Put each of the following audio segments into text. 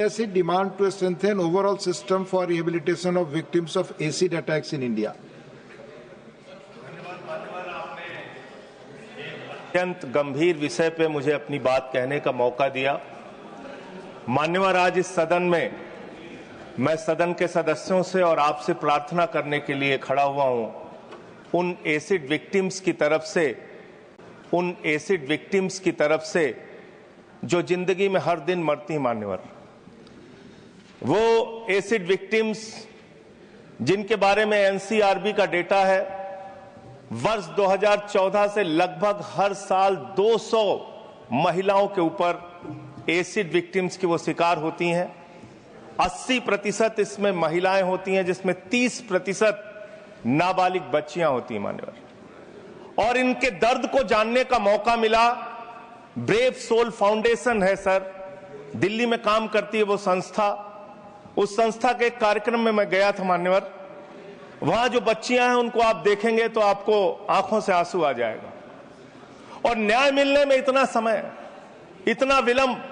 Acid demand to strengthen overall system for rehabilitation of victims of acid attacks in India. अत्यंत गंभीर विषय पे मुझे अपनी बात कहने का मौका दिया। मान्यवर, आज इस सदन में मैं सदन के सदस्यों से और आपसे प्रार्थना करने के लिए खड़ा हुआ हूं। उन एसिड विक्टिम्स की तरफ से जो जिंदगी में हर दिन मरती हैं। मान्यवर, वो एसिड विक्टिम्स जिनके बारे में एनसीआरबी का डेटा है, वर्ष 2014 से लगभग हर साल 200 महिलाओं के ऊपर एसिड विक्टिम्स की वो शिकार होती हैं। 80% इसमें महिलाएं होती हैं, जिसमें 30% नाबालिग बच्चियां होती हैं। मान्यवर, और इनके दर्द को जानने का मौका मिला। ब्रेव सोल फाउंडेशन है सर, दिल्ली में काम करती है वो संस्था। उस संस्था के एक कार्यक्रम में मैं गया था। मान्यवर, वहां जो बच्चियां हैं उनको आप देखेंगे तो आपको आंखों से आंसू आ जाएगा। और न्याय मिलने में इतना समय, इतना विलंब।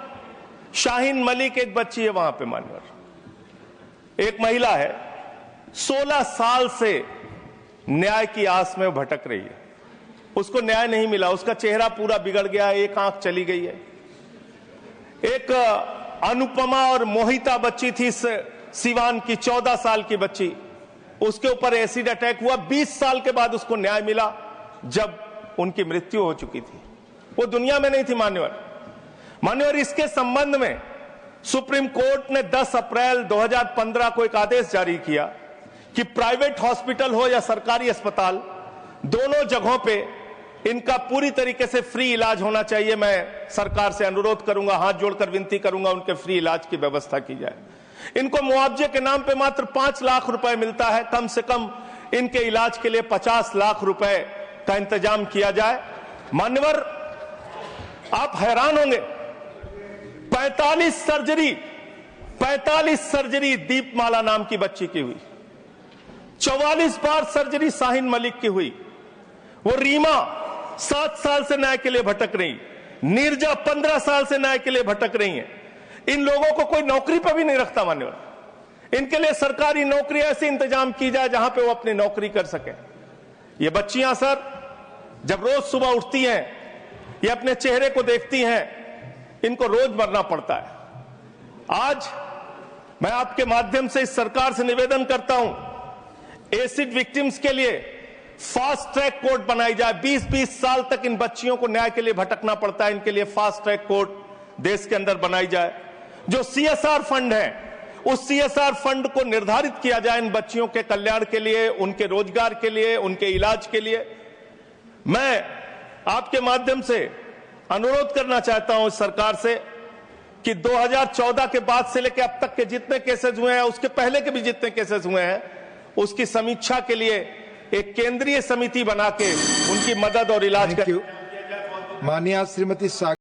शाहीन मलिक एक बच्ची है वहां पे। मान्यवर, एक महिला है, 16 साल से न्याय की आस में भटक रही है। उसको न्याय नहीं मिला, उसका चेहरा पूरा बिगड़ गया, एक आंख चली गई है। एक अनुपमा और मोहिता बच्ची थी सिवान की, 14 साल की बच्ची, उसके ऊपर एसिड अटैक हुआ। 20 साल के बाद उसको न्याय मिला, जब उनकी मृत्यु हो चुकी थी। वो दुनिया में नहीं थी। मान्यवर, इसके संबंध में सुप्रीम कोर्ट ने 10 अप्रैल 2015 को एक आदेश जारी किया कि प्राइवेट हॉस्पिटल हो या सरकारी अस्पताल, दोनों जगहों पे इनका पूरी तरीके से फ्री इलाज होना चाहिए। मैं सरकार से अनुरोध करूंगा, हाथ जोड़कर विनती करूंगा, उनके फ्री इलाज की व्यवस्था की जाए। इनको मुआवजे के नाम पे मात्र 5 लाख रुपए मिलता है। कम से कम इनके इलाज के लिए 50 लाख रुपए का इंतजाम किया जाए। मान्यवर, आप हैरान होंगे, 45 सर्जरी दीपमाला नाम की बच्ची की हुई। 44 बार सर्जरी शाहीन मलिक की हुई। वो रीमा 7 साल से न्याय के लिए भटक रही, नीरजा 15 साल से न्याय के लिए भटक रही हैं। इन लोगों को कोई नौकरी पर भी नहीं रखता। मान्यवर, इनके लिए सरकारी नौकरी ऐसे इंतजाम की जाए जहां पे वो अपनी नौकरी कर सके। ये बच्चियां सर, जब रोज सुबह उठती हैं, ये अपने चेहरे को देखती हैं, इनको रोज मरना पड़ता है। आज मैं आपके माध्यम से इस सरकार से निवेदन करता हूं, एसिड विक्टिम्स के लिए फास्ट ट्रैक कोर्ट बनाई जाए। 20-20 साल तक इन बच्चियों को न्याय के लिए भटकना पड़ता है, इनके लिए फास्ट ट्रैक कोर्ट देश के अंदर बनाई जाए। जो सीएसआर फंड है, उस सीएसआर फंड को निर्धारित किया जाए इन बच्चियों के कल्याण के लिए, उनके रोजगार के लिए, उनके इलाज के लिए। मैं आपके माध्यम से अनुरोध करना चाहता हूं इस सरकार से कि 2014 के बाद से लेकर अब तक के जितने केसेस हुए हैं, उसके पहले के भी जितने केसेस हुए हैं, उसकी समीक्षा के लिए एक केंद्रीय समिति बना के उनकी मदद और इलाज माननीय श्रीमती